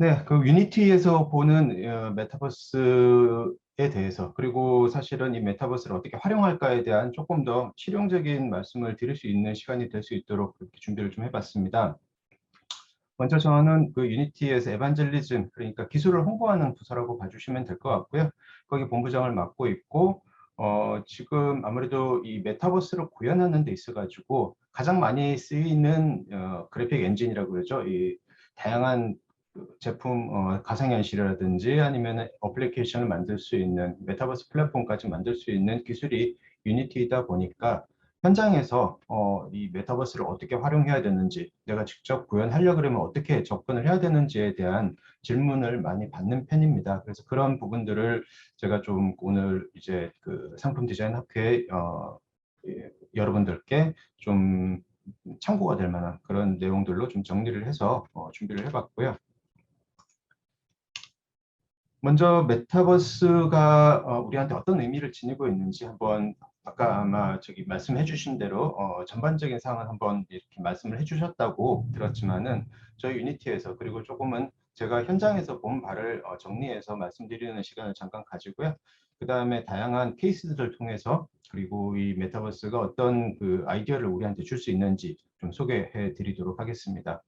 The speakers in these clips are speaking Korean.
네, 그 유니티에서 보는 메타버스에 대해서 그리고 사실은 이 메타버스를 어떻게 활용할까에 대한 조금 더 실용적인 말씀을 드릴 수 있는 시간이 될 수 있도록 그렇게 준비를 좀 해봤습니다. 먼저 저는 그 유니티에서 에반젤리즘, 그러니까 기술을 홍보하는 부서라고 봐주시면 될 것 같고요. 거기 본부장을 맡고 있고, 지금 아무래도 이 메타버스를 구현하는 데 있어가지고 가장 많이 쓰이는 그래픽 엔진이라고 그러죠. 이 다양한 그 제품 가상현실이라든지 아니면 어플리케이션을 만들 수 있는 메타버스 플랫폼까지 만들 수 있는 기술이 유니티이다 보니까 현장에서 이 메타버스를 어떻게 활용해야 되는지, 내가 직접 구현하려 그러면 어떻게 접근을 해야 되는지에 대한 질문을 많이 받는 편입니다. 그래서 그런 부분들을 제가 좀 오늘 이제 그 상품 디자인 학회 여러분들께 좀 참고가 될 만한 그런 내용들로 좀 정리를 해서 준비를 해봤고요. 먼저 메타버스가 우리한테 어떤 의미를 지니고 있는지 한번 아까 아마 저기 말씀해 주신 대로 전반적인 상황을 한번 이렇게 말씀을 해 주셨다고 들었지만은 저희 유니티에서 그리고 조금은 제가 현장에서 본 바를 정리해서 말씀드리는 시간을 잠깐 가지고요. 그 다음에 다양한 케이스들을 통해서 그리고 이 메타버스가 어떤 그 아이디어를 우리한테 줄 수 있는지 좀 소개해 드리도록 하겠습니다.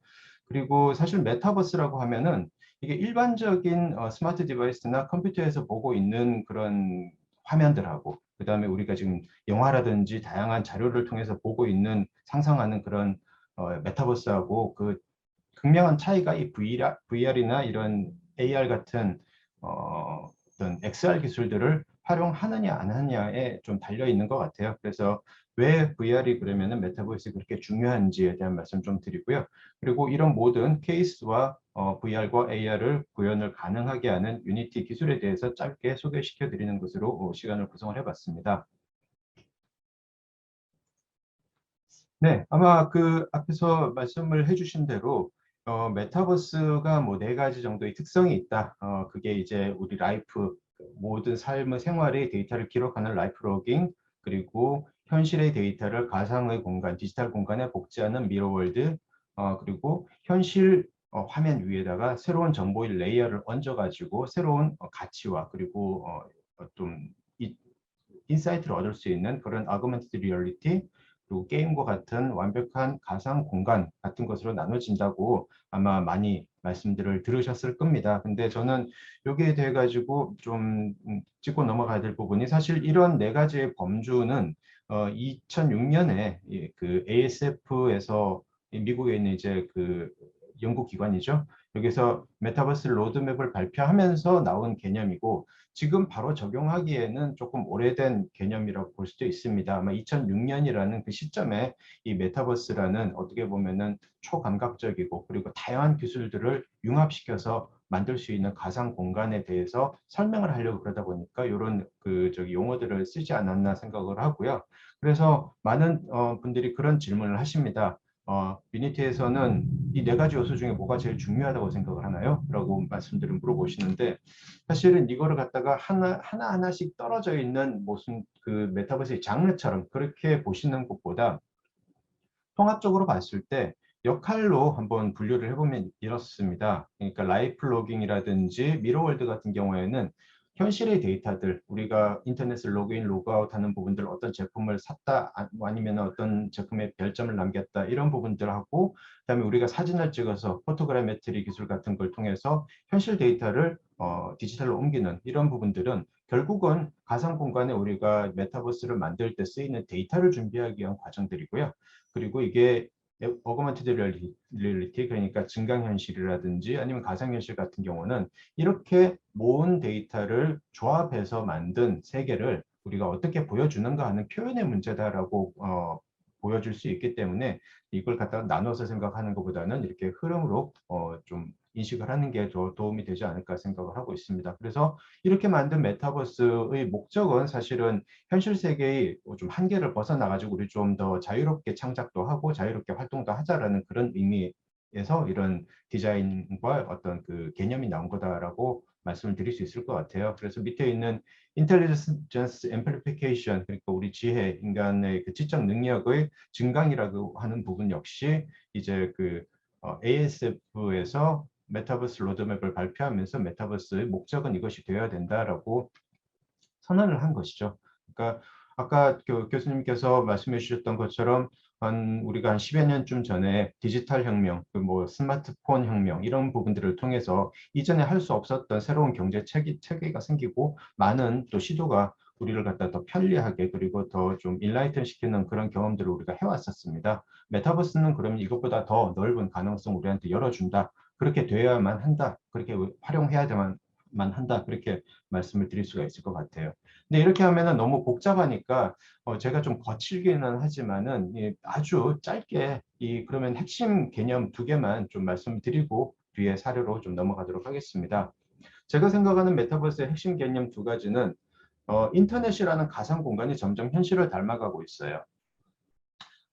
그리고 사실 메타버스라고 하면은 이게 일반적인 스마트 디바이스나 컴퓨터에서 보고 있는 그런 화면들하고 그다음에 우리가 지금 영화라든지 다양한 자료를 통해서 보고 있는 상상하는 그런 메타버스하고 그 극명한 차이가 이 VR이나 이런 AR 같은 어떤 XR 기술들을 활용하느냐 안 하느냐에 좀 달려 있는 것 같아요. 그래서 왜 VR이 그러면은 메타버스가 그렇게 중요한지에 대한 말씀 좀 드리고요. 그리고 이런 모든 케이스와 VR과 AR을 구현을 가능하게 하는 유니티 기술에 대해서 짧게 소개시켜 드리는 것으로 시간을 구성을 해봤습니다. 네, 아마 그 앞에서 말씀을 해주신 대로 메타버스가 뭐 네 가지 정도의 특성이 있다. 그게 이제 우리 라이프 모든 삶의 생활의 데이터를 기록하는 라이프 로깅 그리고 현실의 데이터를 가상의 공간, 디지털 공간에 복제하는 미러월드 그리고 현실 화면 위에다가 새로운 정보의 레이어를 얹어가지고 새로운 가치와 그리고 좀 인사이트를 얻을 수 있는 그런 아그먼티드 리얼리티 그리고 게임과 같은 완벽한 가상 공간 같은 것으로 나눠진다고 아마 많이 말씀들을 들으셨을 겁니다. 근데 저는 여기에 대해 가지고 좀 짚고 넘어가야 될 부분이 사실 이런 네 가지의 범주는 2006년에 그 ASF에서 미국에 있는 이제 그 연구기관이죠. 여기서 메타버스 로드맵을 발표하면서 나온 개념이고 지금 바로 적용하기에는 조금 오래된 개념이라고 볼 수도 있습니다. 아마 2006년이라는 그 시점에 이 메타버스라는 어떻게 보면은 초감각적이고 그리고 다양한 기술들을 융합시켜서 만들 수 있는 가상 공간에 대해서 설명을 하려고 그러다 보니까 이런 그 저기 용어들을 쓰지 않았나 생각을 하고요. 그래서 많은 분들이 그런 질문을 하십니다. 유니티에서는 이 네 가지 요소 중에 뭐가 제일 중요하다고 생각을 하나요? 라고 말씀들을 물어보시는데 사실은 이거를 갖다가 하나씩 떨어져 있는 무슨 그 메타버스의 장르처럼 그렇게 보시는 것보다 통합적으로 봤을 때 역할로 한번 분류를 해보면 이렇습니다. 그러니까 라이프 로깅이라든지 미러월드 같은 경우에는 현실의 데이터들, 우리가 인터넷을 로그인, 로그아웃 하는 부분들, 어떤 제품을 샀다, 아니면 어떤 제품에 별점을 남겼다, 이런 부분들하고, 그다음에 우리가 사진을 찍어서 포토그라메트리 기술 같은 걸 통해서 현실 데이터를 디지털로 옮기는 이런 부분들은 결국은 가상 공간에 우리가 메타버스를 만들 때 쓰이는 데이터를 준비하기 위한 과정들이고요. 그리고 이게 어거먼티드 리얼리티 그러니까 증강현실이라든지 아니면 가상현실 같은 경우는 이렇게 모은 데이터를 조합해서 만든 세계를 우리가 어떻게 보여주는가 하는 표현의 문제다라고 보여줄 수 있기 때문에 이걸 갖다가 나눠서 생각하는 것보다는 이렇게 흐름으로 좀 인식을 하는 게 더 도움이 되지 않을까 생각을 하고 있습니다. 그래서 이렇게 만든 메타버스의 목적은 사실은 현실 세계의 좀 한계를 벗어나가지고 우리 좀 더 자유롭게 창작도 하고 자유롭게 활동도 하자라는 그런 의미에서 이런 디자인과 어떤 그 개념이 나온 거다라고 말씀을 드릴 수 있을 것 같아요. 그래서 밑에 있는 인텔리전스 앰플리피케이션 그러니까 우리 지혜 인간의 그 지적 능력의 증강이라고 하는 부분 역시 이제 그 ASF에서 메타버스 로드맵을 발표하면서 메타버스의 목적은 이것이 되어야 된다라고 선언을 한 것이죠. 그러니까 아까 교수님께서 말씀해 주셨던 것처럼 우리가 한 10여 년쯤 전에 디지털 혁명, 그 뭐 스마트폰 혁명 이런 부분들을 통해서 이전에 할 수 없었던 새로운 경제 체계가 생기고 많은 또 시도가 우리를 갖다 더 편리하게 그리고 더 좀 인라이튼 시키는 그런 경험들을 우리가 해왔었습니다. 메타버스는 그러면 이것보다 더 넓은 가능성 우리한테 열어준다. 그렇게 되어야만 한다. 그렇게 활용해야만 한다. 그렇게 말씀을 드릴 수가 있을 것 같아요. 근데 이렇게 하면은 너무 복잡하니까 제가 좀 거칠기는 하지만은 아주 짧게 그러면 핵심 개념 두 개만 좀 말씀드리고 뒤에 사례로 좀 넘어가도록 하겠습니다. 제가 생각하는 메타버스의 핵심 개념 두 가지는 인터넷이라는 가상 공간이 점점 현실을 닮아가고 있어요.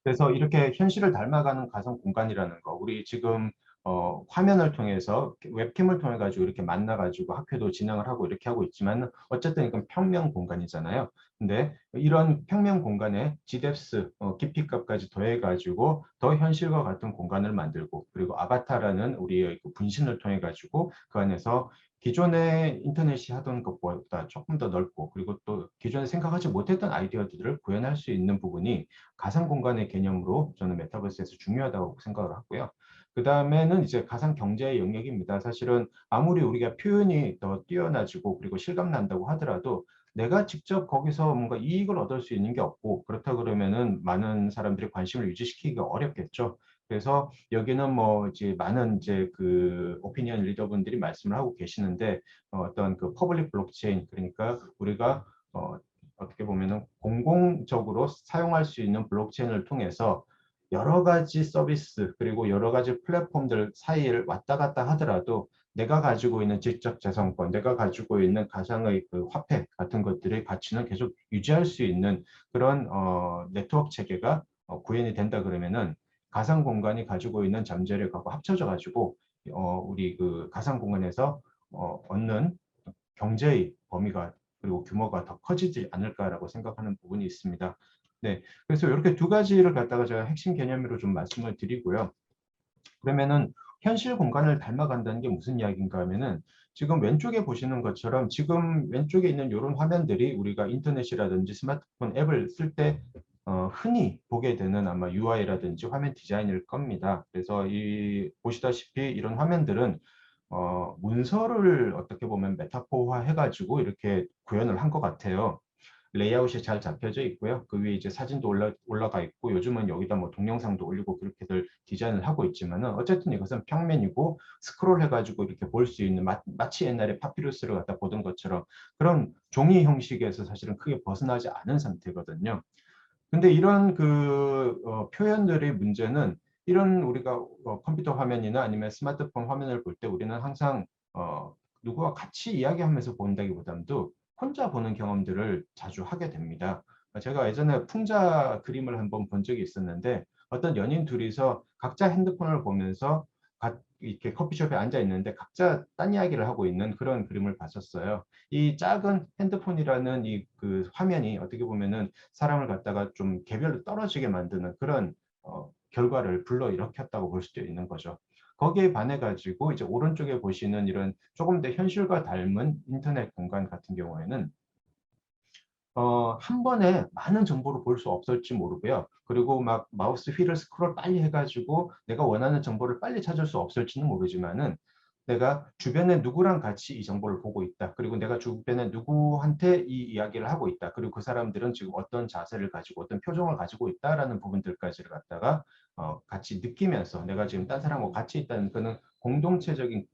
그래서 이렇게 현실을 닮아가는 가상 공간이라는 거, 우리 지금 화면을 통해서 웹캠을 통해 가지고 이렇게 만나 가지고 학회도 진행을 하고 이렇게 하고 있지만 어쨌든 이건 평면 공간이잖아요. 근데 이런 평면 공간에 GDEPS 깊이값까지 더해 가지고 더 현실과 같은 공간을 만들고 그리고 아바타라는 우리의 그 분신을 통해 가지고 그 안에서 기존의 인터넷이 하던 것보다 조금 더 넓고 그리고 또 기존에 생각하지 못했던 아이디어들을 구현할 수 있는 부분이 가상 공간의 개념으로 저는 메타버스에서 중요하다고 생각을 하고요. 그 다음에는 이제 가상 경제의 영역입니다. 사실은 아무리 우리가 표현이 더 뛰어나지고 그리고 실감 난다고 하더라도 내가 직접 거기서 뭔가 이익을 얻을 수 있는 게 없고 그렇다 그러면은 많은 사람들이 관심을 유지시키기가 어렵겠죠. 그래서 여기는 뭐 이제 많은 이제 그 오피니언 리더분들이 말씀을 하고 계시는데 어떤 그 퍼블릭 블록체인 그러니까 우리가 어떻게 보면은 공공적으로 사용할 수 있는 블록체인을 통해서 여러 가지 서비스 그리고 여러 가지 플랫폼들 사이를 왔다 갔다 하더라도 내가 가지고 있는 지적 재산권, 내가 가지고 있는 가상의 그 화폐 같은 것들의 가치는 계속 유지할 수 있는 그런 네트워크 체계가 구현이 된다 그러면은 가상 공간이 가지고 있는 잠재력하고 합쳐져 가지고 우리 그 가상 공간에서 얻는 경제의 범위가 그리고 규모가 더 커지지 않을까라고 생각하는 부분이 있습니다. 네, 그래서 이렇게 두 가지를 갖다가 제가 핵심 개념으로 좀 말씀을 드리고요. 그러면은 현실 공간을 닮아간다는 게 무슨 이야기인가 하면은 지금 왼쪽에 보시는 것처럼 지금 왼쪽에 있는 이런 화면들이 우리가 인터넷이라든지 스마트폰 앱을 쓸 때 흔히 보게 되는 아마 UI라든지 화면 디자인일 겁니다. 그래서 보시다시피 이런 화면들은 문서를 어떻게 보면 메타포화 해가지고 이렇게 구현을 한 것 같아요. 레이아웃이 잘 잡혀져 있고요. 그 위에 이제 사진도 올라가 있고 요즘은 여기다 뭐 동영상도 올리고 그렇게들 디자인을 하고 있지만은 어쨌든 이것은 평면이고 스크롤 해가지고 이렇게 볼 수 있는 마치 옛날에 파피루스를 갖다 보던 것처럼 그런 종이 형식에서 사실은 크게 벗어나지 않은 상태거든요. 근데 이런 그 표현들의 문제는 이런 우리가 컴퓨터 화면이나 아니면 스마트폰 화면을 볼 때 우리는 항상 누구와 같이 이야기하면서 본다기보다도 혼자 보는 경험들을 자주 하게 됩니다. 제가 예전에 풍자 그림을 한번 본 적이 있었는데 어떤 연인 둘이서 각자 핸드폰을 보면서 이렇게 커피숍에 앉아 있는데 각자 딴 이야기를 하고 있는 그런 그림을 봤었어요. 이 작은 핸드폰이라는 이 그 화면이 어떻게 보면은 사람을 갖다가 좀 개별로 떨어지게 만드는 그런 결과를 불러일으켰다고 볼 수도 있는 거죠. 거기에 반해 가지고 이제 오른쪽에 보시는 이런 조금 더 현실과 닮은 인터넷 공간 같은 경우에는 한 번에 많은 정보를 볼 수 없을지 모르고요. 그리고 막 마우스 휠을 스크롤 빨리 해가지고 내가 원하는 정보를 빨리 찾을 수 없을지는 모르지만은 내가 주변에 누구랑 같이 이 정보를 보고 있다. 그리고 내가 주변에 누구한테 이 이야기를 하고 있다. 그리고 그 사람들은 지금 어떤 자세를 가지고 어떤 표정을 가지고 있다라는 부분들까지를 갖다가 같이 느끼면서 내가 지금 딴 사람하고 같이 있다는 그는 공동체적인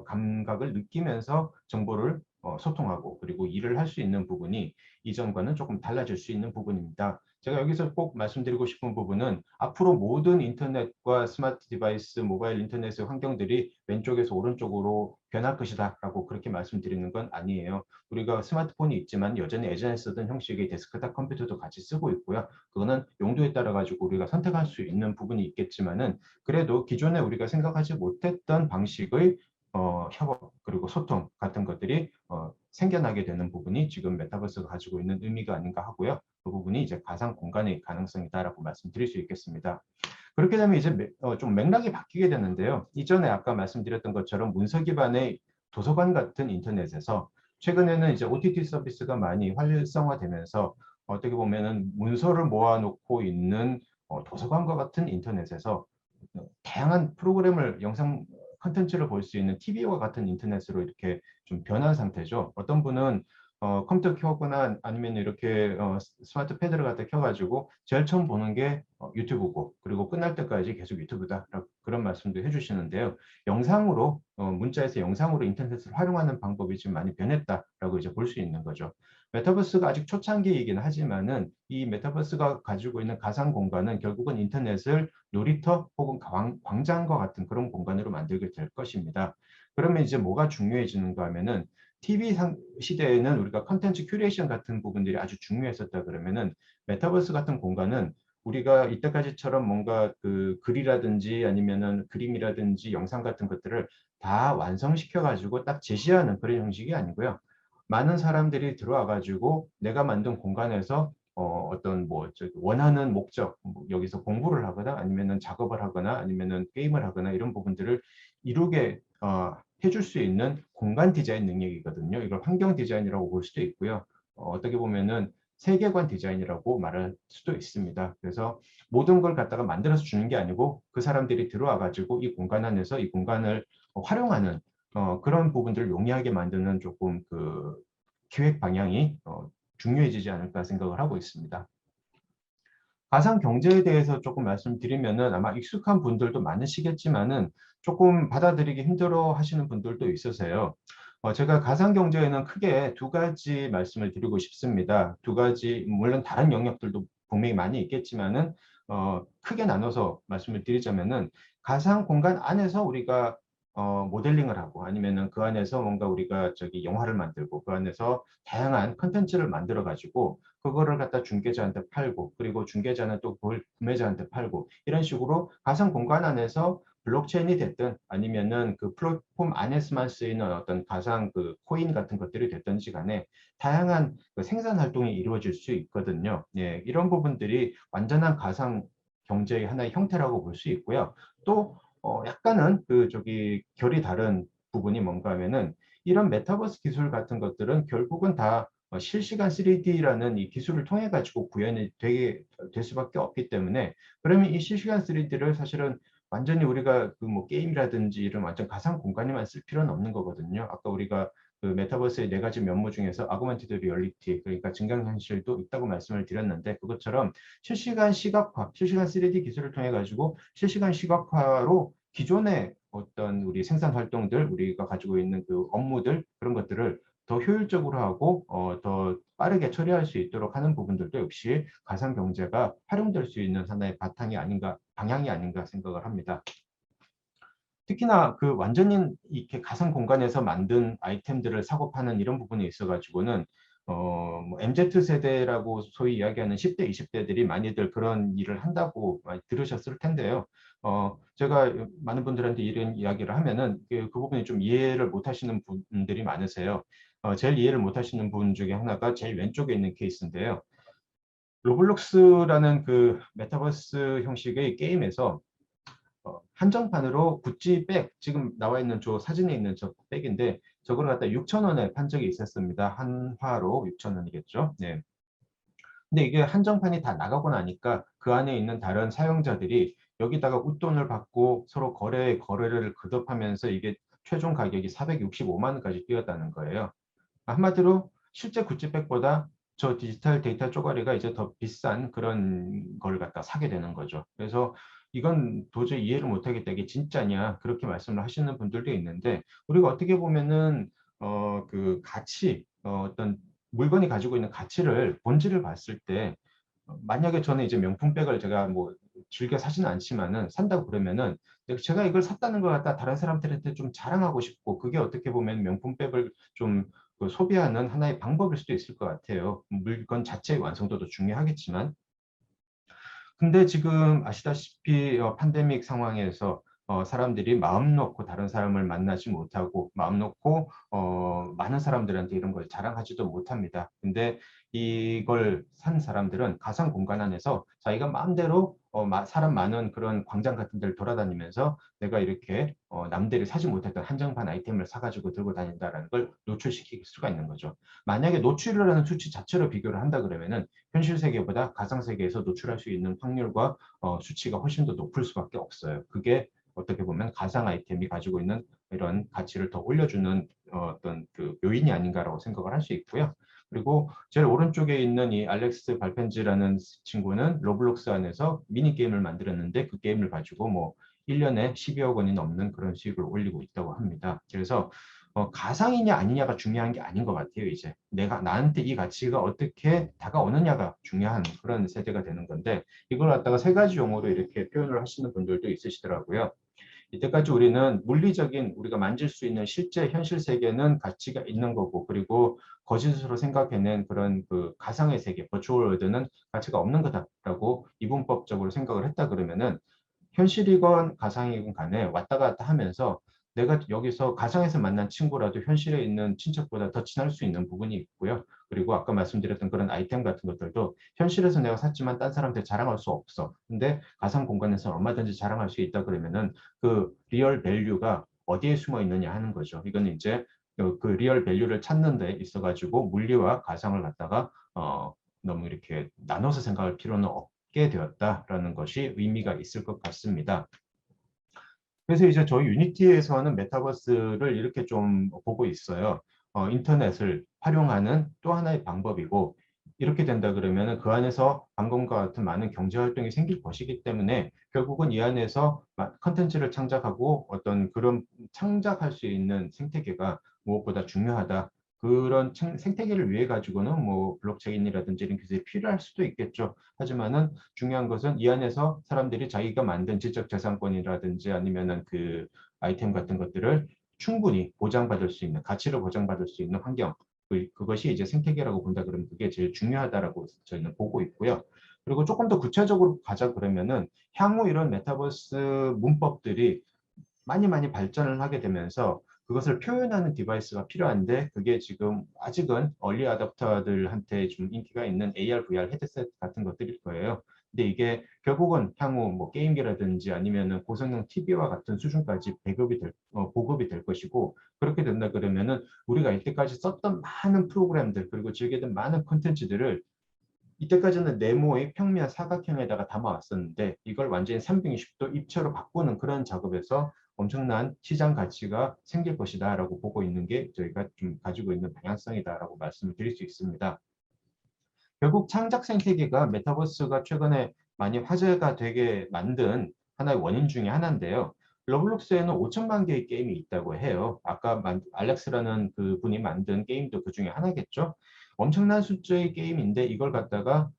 감각을 느끼면서 정보를 소통하고 그리고 일을 할 수 있는 부분이 이전과는 조금 달라질 수 있는 부분입니다. 제가 여기서 꼭 말씀드리고 싶은 부분은 앞으로 모든 인터넷과 스마트 디바이스, 모바일 인터넷의 환경들이 왼쪽에서 오른쪽으로 변할 것이다라고 그렇게 말씀드리는 건 아니에요. 우리가 스마트폰이 있지만 여전히 예전에 쓰던 형식의 데스크탑 컴퓨터도 같이 쓰고 있고요. 그거는 용도에 따라 가지고 우리가 선택할 수 있는 부분이 있겠지만은 그래도 기존에 우리가 생각하지 못했던 방식의 협업 그리고 소통 같은 것들이 생겨나게 되는 부분이 지금 메타버스가 가지고 있는 의미가 아닌가 하고요. 그 부분이 이제 가상 공간의 가능성이다라고 말씀드릴 수 있겠습니다. 그렇게 되면 이제 좀 맥락이 바뀌게 되는데요. 이전에 아까 말씀드렸던 것처럼 문서 기반의 도서관 같은 인터넷에서 최근에는 이제 OTT 서비스가 많이 활성화되면서 어떻게 보면은 문서를 모아놓고 있는 도서관과 같은 인터넷에서 다양한 프로그램을 영상 컨텐츠를 볼 수 있는 TV와 같은 인터넷으로 이렇게 좀 변한 상태죠. 어떤 분은 컴퓨터 켜거나 아니면 이렇게 스마트 패드를 갖다 켜가지고 제일 처음 보는 게 유튜브고 그리고 끝날 때까지 계속 유튜브다 그런 말씀도 해주시는데요. 영상으로 문자에서 영상으로 인터넷을 활용하는 방법이 지금 많이 변했다라고 이제 볼 수 있는 거죠. 메타버스가 아직 초창기이긴 하지만은 이 메타버스가 가지고 있는 가상 공간은 결국은 인터넷을 놀이터 혹은 광장과 같은 그런 공간으로 만들게 될 것입니다. 그러면 이제 뭐가 중요해지는가 하면은 TV 시대에는 우리가 컨텐츠 큐레이션 같은 부분들이 아주 중요했었다 그러면은 메타버스 같은 공간은 우리가 이때까지처럼 뭔가 그 글이라든지 아니면은 그림이라든지 영상 같은 것들을 다 완성시켜 가지고 딱 제시하는 그런 형식이 아니고요. 많은 사람들이 들어와 가지고 내가 만든 공간에서 어떤 뭐 저기 원하는 목적 여기서 공부를 하거나 아니면은 작업을 하거나 아니면은 게임을 하거나 이런 부분들을 이루게 해줄 수 있는 공간 디자인 능력이거든요. 이걸 환경 디자인이라고 볼 수도 있고요. 어떻게 보면은 세계관 디자인이라고 말할 수도 있습니다. 그래서 모든 걸 갖다가 만들어서 주는 게 아니고 그 사람들이 들어와 가지고 이 공간 안에서 이 공간을 활용하는 그런 부분들을 용이하게 만드는 조금 그 기획 방향이 중요해지지 않을까 생각을 하고 있습니다. 가상 경제에 대해서 조금 말씀드리면은 아마 익숙한 분들도 많으시겠지만은 조금 받아들이기 힘들어 하시는 분들도 있으세요. 제가 가상 경제에는 크게 두 가지 말씀을 드리고 싶습니다. 두 가지, 물론 다른 영역들도 분명히 많이 있겠지만은, 크게 나눠서 말씀을 드리자면은, 가상 공간 안에서 우리가 모델링을 하고 아니면은 그 안에서 뭔가 우리가 저기 영화를 만들고 그 안에서 다양한 컨텐츠를 만들어 가지고 그거를 갖다 중개자한테 팔고 그리고 중개자는 또 그걸 구매자한테 팔고 이런 식으로 가상 공간 안에서 블록체인이 됐든 아니면은 그 플랫폼 안에서만 쓰이는 어떤 가상 그 코인 같은 것들이 됐든지 간에 다양한 그 생산 활동이 이루어질 수 있거든요. 예, 이런 부분들이 완전한 가상 경제의 하나의 형태라고 볼 수 있고요. 또 약간은 그 저기 결이 다른 부분이 뭔가 하면은 이런 메타버스 기술 같은 것들은 결국은 다 실시간 3D라는 이 기술을 통해 가지고 구현이 되게 될 수밖에 없기 때문에 그러면 이 실시간 3D를 사실은 완전히 우리가 그 뭐 게임이라든지 이런 완전 가상 공간에만 쓸 필요는 없는 거거든요. 아까 우리가 그 메타버스의 네 가지 면모 중에서 아구멘티드 리얼리티 그러니까 증강현실도 있다고 말씀을 드렸는데 그것처럼 실시간 시각화, 실시간 3D 기술을 통해 가지고 실시간 시각화로 기존의 어떤 우리 생산 활동들, 우리가 가지고 있는 그 업무들 그런 것들을 더 효율적으로 하고 더 빠르게 처리할 수 있도록 하는 부분들도 역시 가상 경제가 활용될 수 있는 하나의 바탕이 아닌가, 방향이 아닌가 생각을 합니다. 특히나 그 완전히 이렇게 가상 공간에서 만든 아이템들을 사고 파는 이런 부분에 있어 가지고는 뭐 MZ 세대라고 소위 이야기하는 10대, 20대들이 많이들 그런 일을 한다고 많이 들으셨을 텐데요. 제가 많은 분들한테 이런 이야기를 하면은 그 부분이 좀 이해를 못 하시는 분들이 많으세요. 제일 이해를 못 하시는 분 중에 하나가 제일 왼쪽에 있는 케이스인데요. 로블록스라는 그 메타버스 형식의 게임에서 한정판으로 구찌 백, 지금 나와 있는 저 사진에 있는 저 백인데 저걸 갖다 6,000원에 판 적이 있었습니다. 한 화로 6,000원이겠죠. 네. 근데 이게 한정판이 다 나가고 나니까 그 안에 있는 다른 사용자들이 여기다가 웃돈을 받고 서로 거래를 거듭하면서 이게 최종 가격이 465만 원까지 뛰었다는 거예요. 한마디로 실제 구찌백보다 저 디지털 데이터 쪼가리가 이제 더 비싼 그런 걸 갖다 사게 되는 거죠. 그래서 이건 도저히 이해를 못하겠다. 이게 진짜냐? 그렇게 말씀을 하시는 분들도 있는데 우리가 어떻게 보면은 그 가치, 어떤 물건이 가지고 있는 가치를 본질을 봤을 때 만약에 저는 이제 명품백을 제가 뭐 즐겨 사지는 않지만은 산다고 그러면은 제가 이걸 샀다는 걸 갖다 다른 사람들한테 좀 자랑하고 싶고 그게 어떻게 보면 명품백을 좀 그 소비하는 하나의 방법일 수도 있을 것 같아요. 물건 자체의 완성도도 중요하겠지만 근데 지금 아시다시피 팬데믹 상황에서 사람들이 마음 놓고 다른 사람을 만나지 못하고 마음 놓고 많은 사람들한테 이런 걸 자랑하지도 못합니다. 근데 이걸 산 사람들은 가상 공간 안에서 자기가 마음대로 사람 많은 그런 광장 같은 데를 돌아다니면서 내가 이렇게 남들이 사지 못했던 한정판 아이템을 사가지고 들고 다닌다라는 걸 노출시킬 수가 있는 거죠. 만약에 노출이라는 수치 자체로 비교를 한다 그러면은 현실 세계보다 가상 세계에서 노출할 수 있는 확률과 수치가 훨씬 더 높을 수밖에 없어요. 그게 어떻게 보면 가상 아이템이 가지고 있는 이런 가치를 더 올려주는 어떤 그 요인이 아닌가라고 생각을 할 수 있고요. 그리고 제일 오른쪽에 있는 이 알렉스 발펜지라는 친구는 로블록스 안에서 미니게임을 만들었는데 그 게임을 가지고 뭐 1년에 12억 원이 넘는 그런 수익을 올리고 있다고 합니다. 그래서 가상이냐 아니냐가 중요한 게 아닌 것 같아요. 이제 내가 나한테 이 가치가 어떻게 다가오느냐가 중요한 그런 세대가 되는 건데 이걸 갖다가 세 가지 용어로 이렇게 표현을 하시는 분들도 있으시더라고요. 이때까지 우리는 물리적인 우리가 만질 수 있는 실제 현실 세계는 가치가 있는 거고 그리고 거짓으로 생각해낸 그런 그 가상의 세계, 버추얼 월드는 가치가 없는 거다라고 이분법적으로 생각을 했다 그러면은 현실이건 가상이건 간에 왔다 갔다 하면서 내가 여기서 가상에서 만난 친구라도 현실에 있는 친척보다 더 친할 수 있는 부분이 있고요. 그리고 아까 말씀드렸던 그런 아이템 같은 것들도 현실에서 내가 샀지만 딴 사람한테 자랑할 수 없어. 근데 가상 공간에서 얼마든지 자랑할 수 있다 그러면은 그 리얼 밸류가 어디에 숨어 있느냐 하는 거죠. 이건 이제 그 리얼 밸류를 찾는 데 있어가지고 물리와 가상을 갖다가 너무 이렇게 나눠서 생각할 필요는 없게 되었다라는 것이 의미가 있을 것 같습니다. 그래서 이제 저희 유니티에서는 메타버스를 이렇게 좀 보고 있어요. 인터넷을 활용하는 또 하나의 방법이고 이렇게 된다 그러면 그 안에서 방금과 같은 많은 경제 활동이 생길 것이기 때문에 결국은 이 안에서 컨텐츠를 창작하고 어떤 그런 창작할 수 있는 생태계가 무엇보다 중요하다. 그런 생태계를 위해 가지고는 뭐 블록체인이라든지 이런 기술이 필요할 수도 있겠죠. 하지만은 중요한 것은 이 안에서 사람들이 자기가 만든 지적재산권이라든지 아니면은 그 아이템 같은 것들을 충분히 보장받을 수 있는 가치를 보장받을 수 있는 환경 그것이 이제 생태계라고 본다 그러면 그게 제일 중요하다라고 저희는 보고 있고요. 그리고 조금 더 구체적으로 가자 그러면은 향후 이런 메타버스 문법들이 많이 발전을 하게 되면서 그것을 표현하는 디바이스가 필요한데 그게 지금 아직은 얼리 어댑터들한테 좀 인기가 있는 AR, VR 헤드셋 같은 것들일 거예요. 근데 이게 결국은 향후 뭐 게임기라든지 아니면은 고성능 TV와 같은 수준까지 보급이 될 것이고 그렇게 된다 그러면은 우리가 이때까지 썼던 많은 프로그램들 그리고 즐기던 많은 콘텐츠들을 이때까지는 네모의 평면 사각형에다가 담아왔었는데 이걸 완전히 360도 입체로 바꾸는 그런 작업에서 엄청난 시장 가치가 생길 것이다라고 보고 있는 게 저희가 좀 가지고 있는 방향성이다라고 말씀을 드릴 수 있습니다. 결국 창작 생태계가 메타버스가 최근에 많이 화제가 되게 만든 하나의 원인 중에 하나인데요. 러블록스에는 5천만 개의 게임이 있다고 해요. 아까 알렉스라는 그 분이 만든 게임도 그 중에 하나겠죠. 엄청난 숫자의 게임인데 이걸 갖다가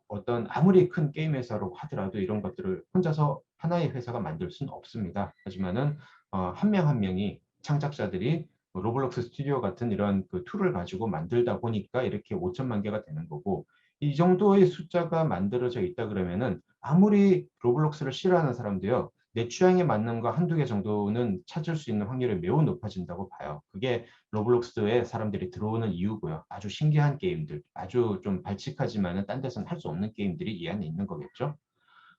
어떤 아무리 큰 게임 회사로 하더라도 이런 것들을 혼자서 하나의 회사가 만들 수는 없습니다. 하지만은 한 명 한 명이 창작자들이 로블록스 스튜디오 같은 이런 그 툴을 가지고 만들다 보니까 이렇게 5천만 개가 되는 거고 이 정도의 숫자가 만들어져 있다 그러면은 아무리 로블록스를 싫어하는 사람도요 내 취향에 맞는 거 한두 개 정도는 찾을 수 있는 확률이 매우 높아진다고 봐요. 그게 로블록스에 사람들이 들어오는 이유고요. 아주 신기한 게임들, 아주 좀 발칙하지만은 딴 데서는 할 수 없는 게임들이 이 안에 있는 거겠죠.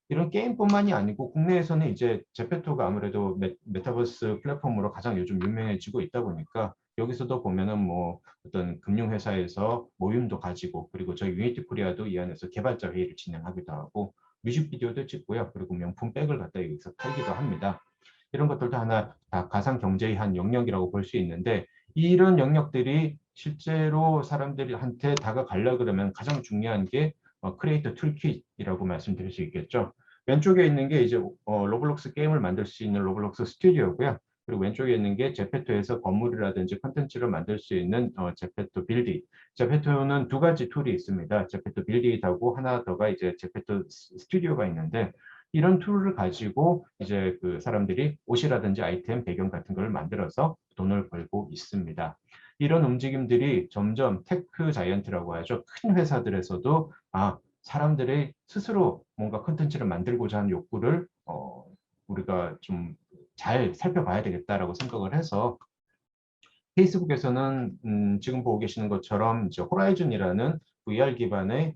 이런 게임뿐만이 아니고 국내에서는 이제 제페토가 아무래도 메타버스 플랫폼으로 가장 요즘 유명해지고 있다 보니까 여기서도 보면은 뭐 어떤 금융회사에서 모임도 가지고 그리고 저희 유니티 코리아도 이 안에서 개발자 회의를 진행하기도 하고 뮤직비디오도 찍고요. 그리고 명품 백을 갖다 여기서 팔기도 합니다. 이런 것들도 하나 다 가상 경제의 한 영역이라고 볼 수 있는데 이런 영역들이 실제로 사람들한테 다가가려 그러면 가장 중요한 게 크리에이터 툴킷이라고 말씀드릴 수 있겠죠. 왼쪽에 있는 게 이제 로블록스 게임을 만들 수 있는 로블록스 스튜디오고요. 그리고 왼쪽에 있는 게 제페토에서 건물이라든지 컨텐츠를 만들 수 있는 제페토 빌딩. 제페토는 두 가지 툴이 있습니다. 제페토 빌딩하고 하나 더가 이제 제페토 스튜디오가 있는데 이런 툴을 가지고 이제 그 사람들이 옷이라든지 아이템, 배경 같은 걸 만들어서 돈을 벌고 있습니다. 이런 움직임들이 점점 테크 자이언트라고 하죠. 큰 회사들에서도 사람들이 스스로 뭔가 컨텐츠를 만들고자 하는 욕구를 우리가 좀 잘 살펴봐야 되겠다라고 생각을 해서 페이스북에서는 지금 보고 계시는 것처럼 이제 호라이즌이라는 VR 기반의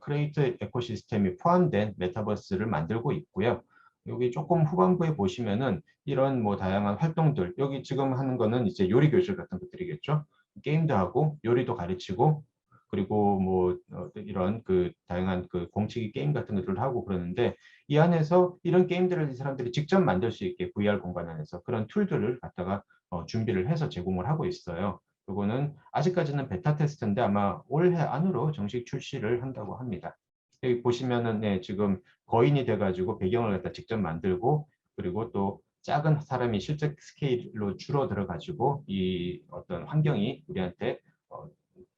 크리에이터 에코시스템이 포함된 메타버스를 만들고 있고요. 여기 조금 후반부에 보시면은 이런 뭐 다양한 활동들, 여기 지금 하는 거는 이제 요리 교실 같은 것들이겠죠. 게임도 하고 요리도 가르치고 그리고 뭐 이런 그 다양한 그 공치기 게임 같은 것들을 하고 그러는데 이 안에서 이런 게임들을 이 사람들이 직접 만들 수 있게 VR 공간 안에서 그런 툴들을 갖다가 준비를 해서 제공을 하고 있어요. 그거는 아직까지는 베타 테스트인데 아마 올해 안으로 정식 출시를 한다고 합니다. 여기 보시면은 네, 지금 거인이 돼가지고 배경을 갖다 직접 만들고 그리고 또 작은 사람이 실제 스케일로 줄어들어 가지고 이 어떤 환경이 우리한테 어,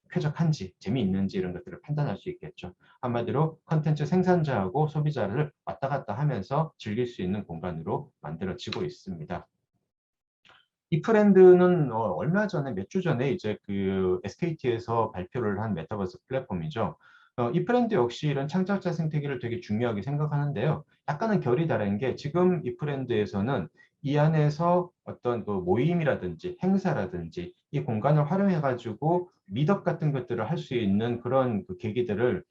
쾌적한지 재미있는지 이런 것들을 판단할 수 있겠죠. 한마디로 컨텐츠 생산자하고 소비자를 왔다 갔다 하면서 즐길 수 있는 공간으로 만들어지고 있습니다. 이 프렌드는 얼마 전에 몇 주 전에 이제 그 SKT에서 발표를 한 메타버스 플랫폼이죠. 이 프렌드 역시 이런 창작자 생태계를 되게 중요하게 생각하는데요. 약간은 결이 다른 게 지금 이 프렌드에서는 이 안에서 어떤 그 모임이라든지 행사라든지 이 공간을 활용해 가지고 미덕 같은 것들을 할 수 있는 그런 그 계기들을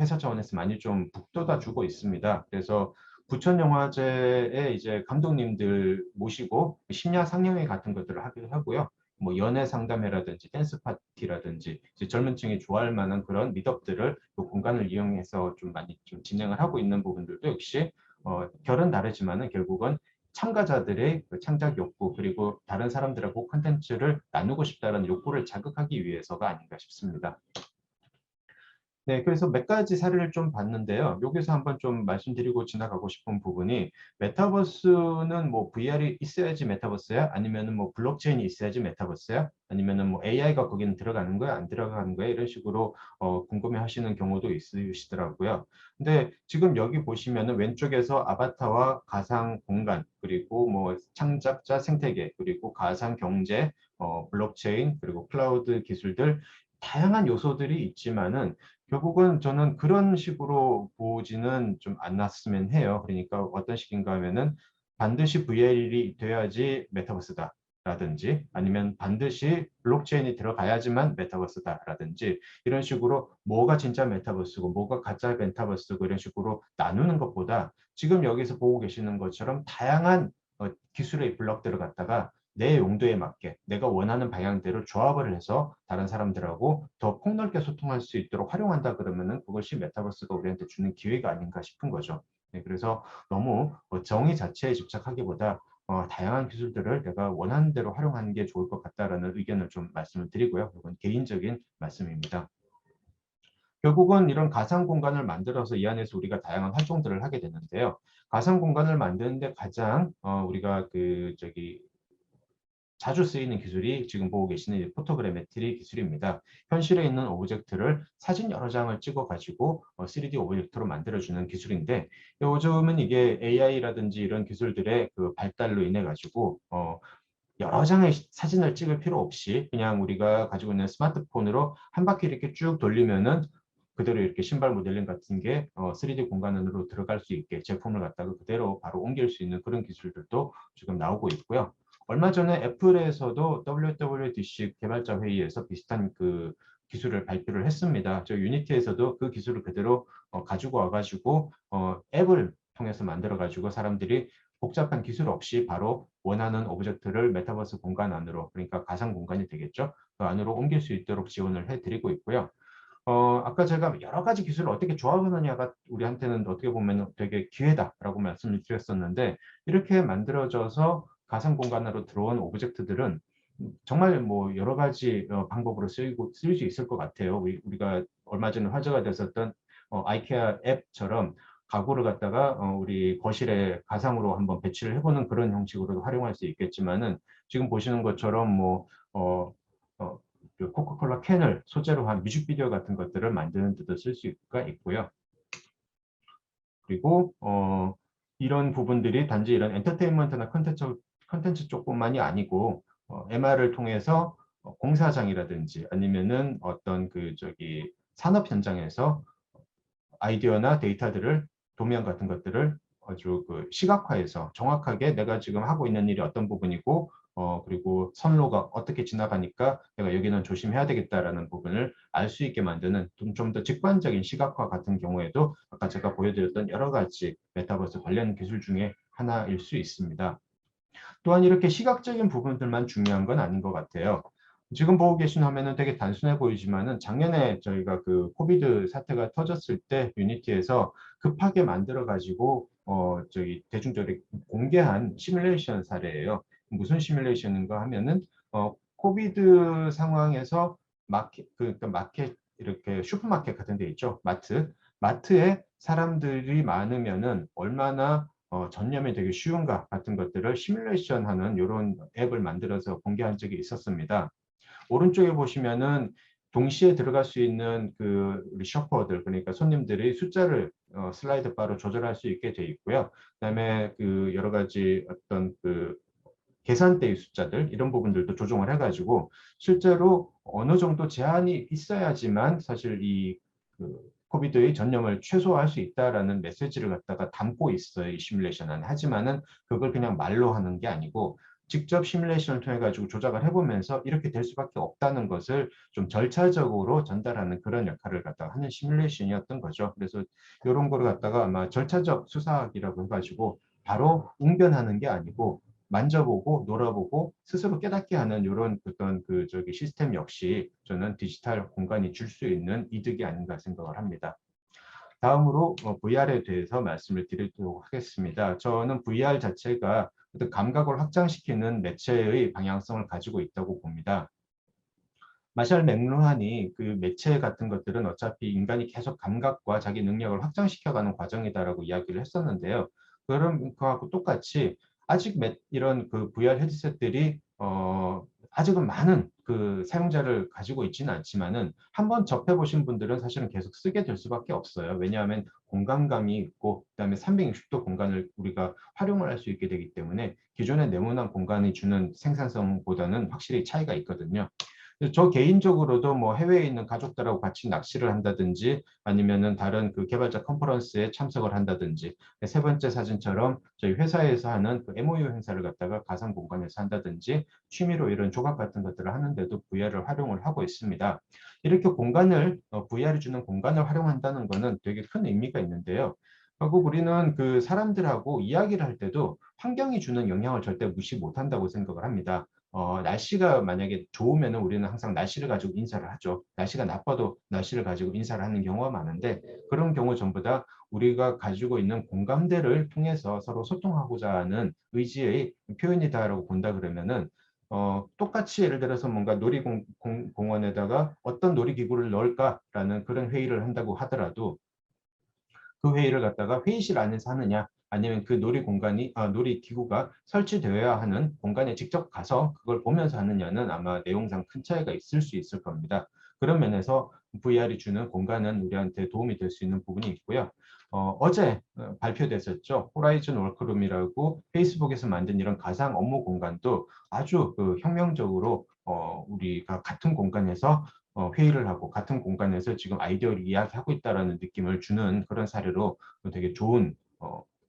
회사 차원에서 많이 좀 북돋아 주고 있습니다. 그래서 부천영화제에 이제 감독님들 모시고 심야 상영회 같은 것들을 하기도 하고요. 뭐 연애 상담회라든지 댄스 파티라든지 이제 젊은 층이 좋아할 만한 그런 미덕들을 그 공간을 이용해서 좀 많이 좀 진행을 하고 있는 부분들도 역시 결은 다르지만은 결국은 참가자들의 그 창작 욕구 그리고 다른 사람들하고 콘텐츠를 나누고 싶다는 욕구를 자극하기 위해서가 아닌가 싶습니다. 네, 그래서 몇 가지 사례를 좀 봤는데요. 여기서 한번 좀 말씀드리고 지나가고 싶은 부분이 메타버스는 뭐 VR이 있어야지 메타버스야? 아니면은 뭐 블록체인이 있어야지 메타버스야? 아니면은 뭐 AI가 거기는 들어가는 거야? 안 들어가는 거야? 이런 식으로 궁금해 하시는 경우도 있으시더라고요. 근데 지금 여기 보시면은 왼쪽에서 아바타와 가상 공간, 그리고 뭐 창작자 생태계, 그리고 가상 경제, 블록체인, 그리고 클라우드 기술들 다양한 요소들이 있지만은 결국은 저는 그런 식으로 보지는 좀 않았으면 해요. 그러니까 어떤 식인가 하면은 반드시 VR이 돼야지 메타버스다. 라든지 아니면 반드시 블록체인이 들어가야지만 메타버스다라든지 이런 식으로 뭐가 진짜 메타버스고 뭐가 가짜 메타버스고 이런 식으로 나누는 것보다 지금 여기서 보고 계시는 것처럼 다양한 기술의 블록들을 갖다가 내 용도에 맞게 내가 원하는 방향대로 조합을 해서 다른 사람들하고 더 폭넓게 소통할 수 있도록 활용한다 그러면은 그것이 메타버스가 우리한테 주는 기회가 아닌가 싶은 거죠. 네, 그래서 너무 정의 자체에 집착하기보다 다양한 기술들을 내가 원하는 대로 활용하는 게 좋을 것 같다라는 의견을 좀 말씀을 드리고요. 이건 개인적인 말씀입니다. 결국은 이런 가상 공간을 만들어서 이 안에서 우리가 다양한 활동들을 하게 되는데요. 가상 공간을 만드는데 가장 우리가 그 저기 자주 쓰이는 기술이 지금 보고 계시는 포토그래메트리 기술입니다. 현실에 있는 오브젝트를 사진 여러 장을 찍어 가지고 3D 오브젝트로 만들어주는 기술인데 요즘은 이게 AI라든지 이런 기술들의 그 발달로 인해 가지고 여러 장의 사진을 찍을 필요 없이 그냥 우리가 가지고 있는 스마트폰으로 한 바퀴 이렇게 쭉 돌리면은 그대로 이렇게 신발 모델링 같은 게 3D 공간 안으로 들어갈 수 있게 제품을 갖다가 그대로 바로 옮길 수 있는 그런 기술들도 지금 나오고 있고요. 얼마 전에 애플에서도 WWDC 개발자 회의에서 비슷한 그 기술을 발표를 했습니다. 저 유니티에서도 그 기술을 그대로 가지고 와가지고 앱을 통해서 만들어가지고 사람들이 복잡한 기술 없이 바로 원하는 오브젝트를 메타버스 공간 안으로 그러니까 가상 공간이 되겠죠. 그 안으로 옮길 수 있도록 지원을 해드리고 있고요. 아까 제가 여러 가지 기술을 어떻게 조합하느냐가 우리한테는 어떻게 보면 되게 기회다라고 말씀을 드렸었는데 이렇게 만들어져서 가상 공간으로 들어온 오브젝트들은 정말 뭐 여러 가지 방법으로 쓰일 수 있을 것 같아요. 우리가 얼마 전에 화제가 됐었던 아이케아 앱처럼 가구를 갖다가 우리 거실에 가상으로 한번 배치를 해보는 그런 형식으로도 활용할 수 있겠지만은 지금 보시는 것처럼 뭐 그 코카콜라 캔을 소재로 한 뮤직비디오 같은 것들을 만드는 데도 쓸 수가 있고요. 그리고 이런 부분들이 단지 이런 엔터테인먼트나 컨텐츠 쪽뿐만이 아니고 MR을 통해서 공사장이라든지 아니면은 어떤 그 저기 산업 현장에서 아이디어나 데이터들을 도면 같은 것들을 아주 그 시각화해서 정확하게 내가 지금 하고 있는 일이 어떤 부분이고 그리고 선로가 어떻게 지나가니까 내가 여기는 조심해야 되겠다라는 부분을 알 수 있게 만드는 좀 더 직관적인 시각화 같은 경우에도 아까 제가 보여드렸던 여러 가지 메타버스 관련 기술 중에 하나일 수 있습니다. 또한 이렇게 시각적인 부분들만 중요한 건 아닌 것 같아요. 지금 보고 계신 화면은 되게 단순해 보이지만은 작년에 저희가 그 코비드 사태가 터졌을 때 유니티에서 급하게 만들어 가지고 저기 대중적으로 공개한 시뮬레이션 사례예요. 무슨 시뮬레이션인가 하면은 코비드 상황에서 그러니까 마켓 이렇게 슈퍼마켓 같은 데 있죠. 마트에 사람들이 많으면은 얼마나 전염이 되기 쉬운가 같은 것들을 시뮬레이션하는 이런 앱을 만들어서 공개한 적이 있었습니다. 오른쪽에 보시면은 동시에 들어갈 수 있는 그 우리 셔퍼들 그러니까 손님들이 숫자를 슬라이드 바로 조절할 수 있게 돼 있고요. 그다음에 그 여러 가지 어떤 그 계산대의 숫자들 이런 부분들도 조정을 해가지고 실제로 어느 정도 제한이 있어야지만 사실 이그 코비드의 전염을 최소화할 수 있다라는 메시지를 갖다가 담고 있어요. 이 시뮬레이션은. 하지만은 그걸 그냥 말로 하는 게 아니고 직접 시뮬레이션을 통해 가지고 조작을 해보면서 이렇게 될 수밖에 없다는 것을 좀 절차적으로 전달하는 그런 역할을 갖다가 하는 시뮬레이션이었던 거죠. 그래서 이런 거를 갖다가 아마 절차적 수사학이라고 해가지고 바로 웅변하는 게 아니고 만져보고 놀아보고 스스로 깨닫게 하는 이런 어떤 그 저기 시스템 역시 저는 디지털 공간이 줄 수 있는 이득이 아닌가 생각을 합니다. 다음으로 VR에 대해서 말씀을 드리도록 하겠습니다. 저는 VR 자체가 어떤 감각을 확장시키는 매체의 방향성을 가지고 있다고 봅니다. 마샬 맥루한이 그 매체 같은 것들은 어차피 인간이 계속 감각과 자기 능력을 확장시켜가는 과정이다라고 이야기를 했었는데요. 그런 거하고 똑같이 아직 이런 그 VR 헤드셋들이 아직은 많은 그 사용자를 가지고 있지는 않지만은 한번 접해보신 분들은 사실은 계속 쓰게 될 수밖에 없어요. 왜냐하면 공간감이 있고 그다음에 360도 공간을 우리가 활용을 할 수 있게 되기 때문에 기존의 네모난 공간이 주는 생산성보다는 확실히 차이가 있거든요. 저 개인적으로도 뭐 해외에 있는 가족들하고 같이 낚시를 한다든지 아니면은 다른 그 개발자 컨퍼런스에 참석을 한다든지 세 번째 사진처럼 저희 회사에서 하는 그 MOU 행사를 갖다가 가상 공간에서 한다든지 취미로 이런 조각 같은 것들을 하는데도 VR을 활용을 하고 있습니다. 이렇게 공간을 VR이 주는 공간을 활용한다는 것은 되게 큰 의미가 있는데요. 결국 우리는 그 사람들하고 이야기를 할 때도 환경이 주는 영향을 절대 무시 못한다고 생각을 합니다. 날씨가 만약에 좋으면 우리는 항상 날씨를 가지고 인사를 하죠. 날씨가 나빠도 날씨를 가지고 인사를 하는 경우가 많은데 그런 경우 전부 다 우리가 가지고 있는 공감대를 통해서 서로 소통하고자 하는 의지의 표현이다라고 본다 그러면은 똑같이 예를 들어서 뭔가 놀이공원에다가 어떤 놀이기구를 넣을까라는 그런 회의를 한다고 하더라도 그 회의를 갖다가 회의실 안에서 하느냐 아니면 그 놀이기구가 설치되어야 하는 공간에 직접 가서 그걸 보면서 하느냐는 아마 내용상 큰 차이가 있을 수 있을 겁니다. 그런 면에서 VR이 주는 공간은 우리한테 도움이 될 수 있는 부분이 있고요. 어제 발표됐었죠. 호라이즌 워크룸이라고 페이스북에서 만든 이런 가상 업무 공간도 아주 그 혁명적으로 우리가 같은 공간에서 회의를 하고 같은 공간에서 지금 아이디어를 이야기하고 있다는 느낌을 주는 그런 사례로 되게 좋은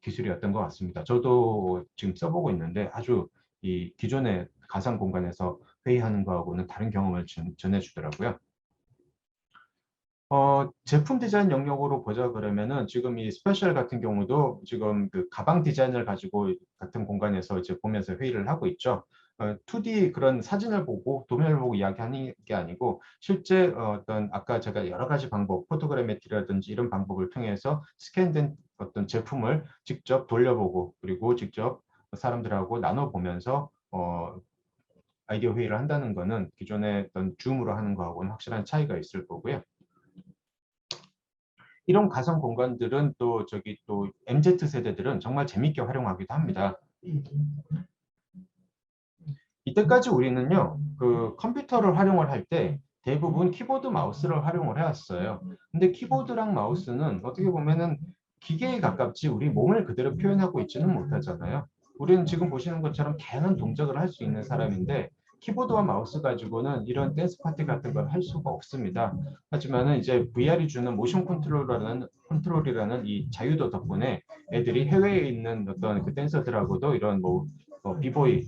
기술이었던 것 같습니다. 저도 지금 써보고 있는데 아주 이 기존의 가상 공간에서 회의하는 거하고는 다른 경험을 전해주더라고요. 제품 디자인 영역으로 보자 그러면은 지금 이 스페셜 같은 경우도 지금 그 가방 디자인을 가지고 같은 공간에서 이제 보면서 회의를 하고 있죠. 2D 그런 사진을 보고 도면을 보고 이야기하는 게 아니고 실제 어떤 아까 제가 여러 가지 방법, 포토그래메트리라든지 이런 방법을 통해서 스캔된 어떤 제품을 직접 돌려보고 그리고 직접 사람들하고 나눠보면서 아이디어 회의를 한다는 거는 기존의 어떤 줌으로 하는 거하고는 확실한 차이가 있을 거고요. 이런 가상 공간들은 또 저기 또 MZ 세대들은 정말 재밌게 활용하기도 합니다. 이때까지 우리는요, 그 컴퓨터를 활용을 할 때 대부분 키보드 마우스를 활용을 해왔어요. 근데 키보드랑 마우스는 어떻게 보면은 기계에 가깝지 우리 몸을 그대로 표현하고 있지는 못하잖아요. 우리는 지금 보시는 것처럼 다양한 동작을 할 수 있는 사람인데 키보드와 마우스 가지고는 이런 댄스 파티 같은 걸 할 수가 없습니다. 하지만은 이제 VR이 주는 모션 컨트롤이라는 이 자유도 덕분에 애들이 해외에 있는 어떤 그 댄서들하고도 이런 뭐 비보이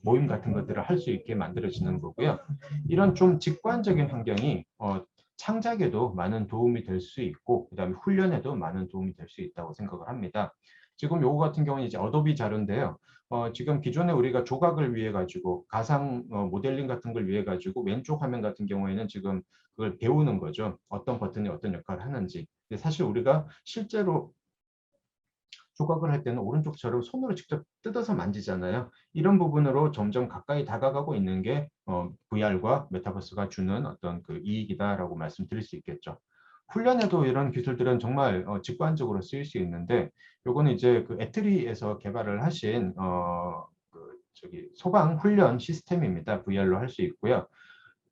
모임 같은 것들을 할 수 있게 만들어지는 거고요. 이런 좀 직관적인 환경이 창작에도 많은 도움이 될 수 있고 그다음에 훈련에도 많은 도움이 될 수 있다고 생각을 합니다. 지금 요거 같은 경우는 이제 어도비 자료인데요. 지금 기존에 우리가 조각을 위해 가지고 가상 모델링 같은 걸 위해 가지고 왼쪽 화면 같은 경우에는 지금 그걸 배우는 거죠. 어떤 버튼이 어떤 역할을 하는지. 근데 사실 우리가 실제로 조각을 할 때는 오른쪽처럼 손으로 직접 뜯어서 만지잖아요. 이런 부분으로 점점 가까이 다가가고 있는 게 VR과 메타버스가 주는 어떤 그 이익이다라고 말씀드릴 수 있겠죠. 훈련에도 이런 기술들은 정말 직관적으로 쓰일 수 있는데 요거는 이제 그 애트리에서 개발을 하신 소방 훈련 시스템입니다. VR로 할 수 있고요.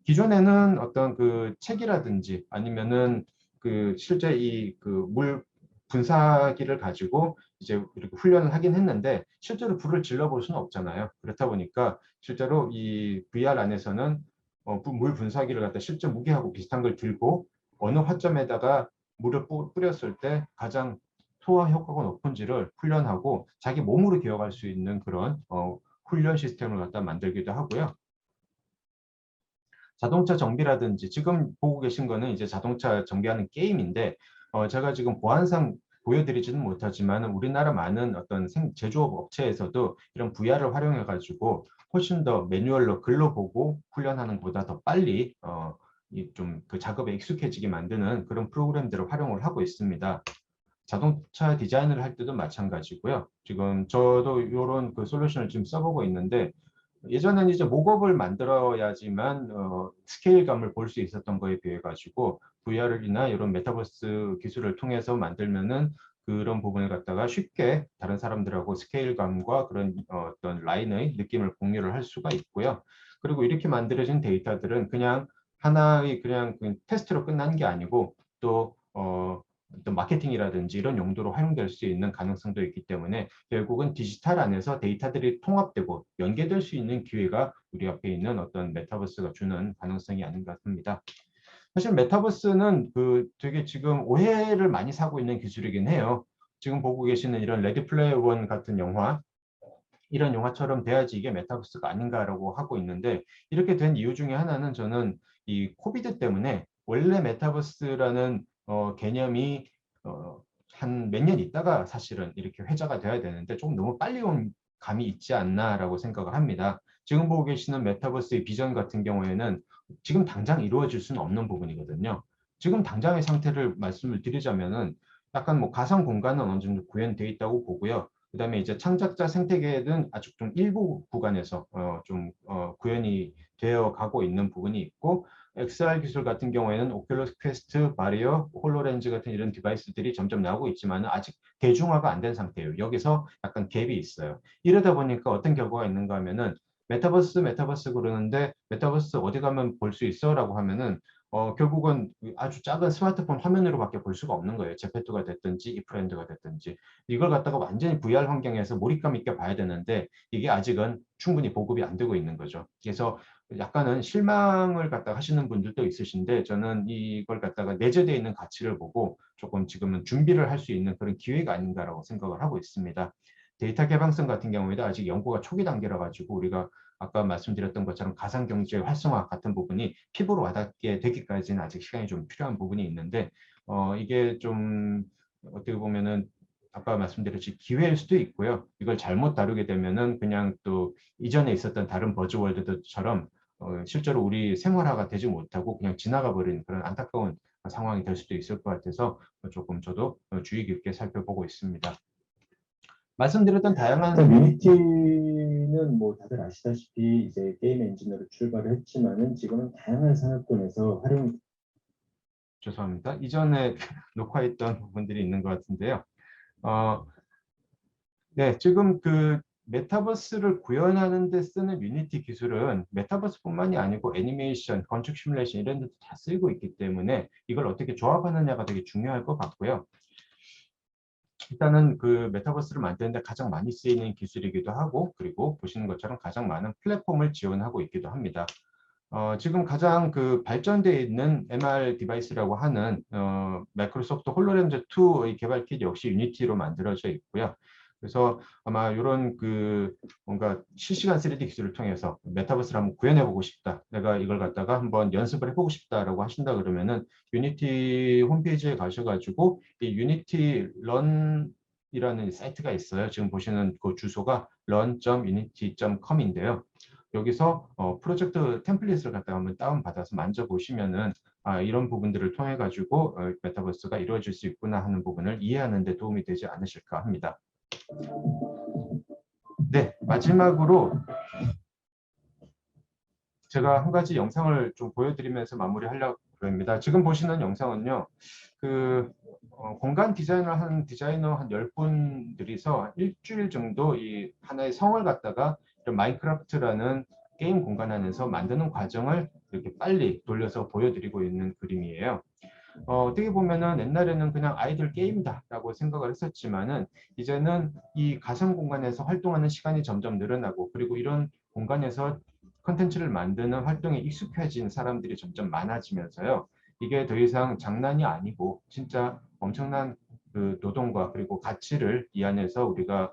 기존에는 어떤 그 책이라든지 아니면은 그 실제 이 그 물 분사기를 가지고 이제 이렇게 훈련을 하긴 했는데 실제로 불을 질러 볼 수는 없잖아요. 그렇다 보니까 실제로 이 VR 안에서는 물 분사기를 갖다 실제 무게하고 비슷한 걸 들고 어느 화점에다가 물을 뿌렸을 때 가장 소화 효과가 높은지를 훈련하고 자기 몸으로 기억할 수 있는 그런 훈련 시스템을 갖다 만들기도 하고요. 자동차 정비라든지 지금 보고 계신 거는 이제 자동차 정비하는 게임인데 제가 지금 보안상 보여드리지는 못하지만 우리나라 많은 어떤 제조업 업체에서도 이런 VR을 활용해 가지고 훨씬 더 매뉴얼로 글로 보고 훈련하는 것보다 더 빨리 좀 그 작업에 익숙해지게 만드는 그런 프로그램들을 활용을 하고 있습니다. 자동차 디자인을 할 때도 마찬가지고요. 지금 저도 이런 그 솔루션을 지금 써보고 있는데 예전에는 이제 목업을 만들어야지만 스케일감을 볼 수 있었던 거에 비해 가지고 VR이나 이런 메타버스 기술을 통해서 만들면은 그런 부분을 갖다가 쉽게 다른 사람들하고 스케일감과 그런 어떤 라인의 느낌을 공유를 할 수가 있고요. 그리고 이렇게 만들어진 데이터들은 그냥 하나의 그냥 테스트로 끝난 게 아니고 또 어떤 마케팅이라든지 이런 용도로 활용될 수 있는 가능성도 있기 때문에 결국은 디지털 안에서 데이터들이 통합되고 연계될 수 있는 기회가 우리 앞에 있는 어떤 메타버스가 주는 가능성이 아닌가 합니다. 사실 메타버스는 그 되게 지금 오해를 많이 사고 있는 기술이긴 해요. 지금 보고 계시는 이런 레디 플레이어 원 같은 영화, 이런 영화처럼 돼야지 이게 메타버스가 아닌가라고 하고 있는데 이렇게 된 이유 중에 하나는 저는 이 코비드 때문에 원래 메타버스라는 개념이 한 몇 년 있다가 사실은 이렇게 회자가 돼야 되는데 좀 너무 빨리 온 감이 있지 않나라고 생각을 합니다. 지금 보고 계시는 메타버스의 비전 같은 경우에는 지금 당장 이루어질 수는 없는 부분이거든요. 지금 당장의 상태를 말씀을 드리자면은 약간 뭐 가상 공간은 어느 정도 구현되어 있다고 보고요. 그다음에 이제 창작자 생태계는 아직 좀 일부 구간에서 구현이 되어 가고 있는 부분이 있고 XR 기술 같은 경우에는 오큘러스 퀘스트, 바리어, 홀로렌즈 같은 이런 디바이스들이 점점 나오고 있지만 아직 대중화가 안 된 상태예요. 여기서 약간 갭이 있어요. 이러다 보니까 어떤 결과가 있는가 하면은 메타버스 그러는데 메타버스 어디 가면 볼 수 있어라고 하면은 결국은 아주 작은 스마트폰 화면으로밖에 볼 수가 없는 거예요. 제페토가 됐든지 이프렌드가 됐든지 이걸 갖다가 완전히 VR 환경에서 몰입감 있게 봐야 되는데 이게 아직은 충분히 보급이 안 되고 있는 거죠. 그래서 약간은 실망을 갖다가 하시는 분들도 있으신데 저는 이걸 갖다가 내재되어 있는 가치를 보고 조금 지금은 준비를 할 수 있는 그런 기회가 아닌가라고 생각을 하고 있습니다. 데이터 개방성 같은 경우에도 아직 연구가 초기 단계라 가지고 우리가 아까 말씀드렸던 것처럼 가상경제 활성화 같은 부분이 피부로 와닿게 되기까지는 아직 시간이 좀 필요한 부분이 있는데 이게 좀 어떻게 보면은 아까 말씀드렸듯이 기회일 수도 있고요. 이걸 잘못 다루게 되면은 그냥 또 이전에 있었던 다른 버즈월드들처럼 실제로 우리 생활화가 되지 못하고 그냥 지나가 버리는 그런 안타까운 상황이 될 수도 있을 것 같아서 조금 저도 주의 깊게 살펴보고 있습니다. 말씀드렸던 다양한 유니티는 뭐 다들 아시다시피 이제 게임 엔진으로 출발을 했지만은 지금은 다양한 산업군에서 활용. 죄송합니다. 이전에 녹화했던 부분들이 있는 것 같은데요. 네, 지금 그 메타버스를 구현하는 데 쓰는 유니티 기술은 메타버스뿐만이 아니고 애니메이션, 건축 시뮬레이션 이런 데도 다 쓰이고 있기 때문에 이걸 어떻게 조합하느냐가 되게 중요할 것 같고요. 일단은 그 메타버스를 만드는데 가장 많이 쓰이는 기술이기도 하고 그리고 보시는 것처럼 가장 많은 플랫폼을 지원하고 있기도 합니다. 지금 가장 그 발전되어 있는 MR 디바이스라고 하는 마이크로소프트 홀로렌즈 2의 개발 킷 역시 유니티로 만들어져 있고요. 그래서 아마 이런 그 뭔가 실시간 3D 기술을 통해서 메타버스를 한번 구현해 보고 싶다. 내가 이걸 갖다가 한번 연습을 해보고 싶다라고 하신다 그러면은 유니티 홈페이지에 가셔가지고 이 유니티 런이라는 사이트가 있어요. 지금 보시는 그 주소가 run.unity.com인데요. 여기서 프로젝트 템플릿을 갖다가 한번 다운받아서 만져보시면은 이런 부분들을 통해 가지고 메타버스가 이루어질 수 있구나 하는 부분을 이해하는 데 도움이 되지 않으실까 합니다. 네, 마지막으로 제가 한 가지 영상을 좀 보여드리면서 마무리하려고 합니다. 지금 보시는 영상은요, 그 공간 디자인을 한 디자이너 한 10분들이서 일주일 정도 이 하나의 성을 갖다가 이런 마인크래프트라는 게임 공간 안에서 만드는 과정을 이렇게 빨리 돌려서 보여드리고 있는 그림이에요. 어떻게 보면은 옛날에는 그냥 아이들 게임이다라고 생각을 했었지만은 이제는 이 가상 공간에서 활동하는 시간이 점점 늘어나고 그리고 이런 공간에서 컨텐츠를 만드는 활동에 익숙해진 사람들이 점점 많아지면서요. 이게 더 이상 장난이 아니고 진짜 엄청난 그 노동과 그리고 가치를 이 안에서 우리가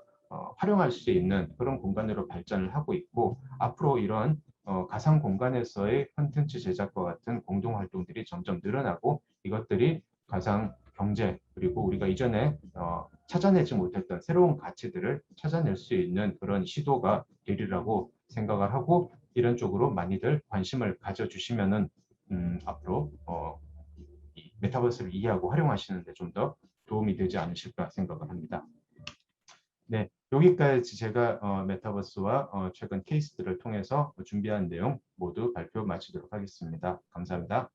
활용할 수 있는 그런 공간으로 발전을 하고 있고 앞으로 이런 가상 공간에서의 콘텐츠 제작과 같은 공동 활동들이 점점 늘어나고 이것들이 가상 경제 그리고 우리가 이전에 찾아내지 못했던 새로운 가치들을 찾아낼 수 있는 그런 시도가 되리라고 생각을 하고 이런 쪽으로 많이들 관심을 가져주시면은 앞으로 이 메타버스를 이해하고 활용하시는 데 좀 더 도움이 되지 않으실까 생각을 합니다. 네, 여기까지 제가 메타버스와 최근 케이스들을 통해서 준비한 내용 모두 발표 마치도록 하겠습니다. 감사합니다.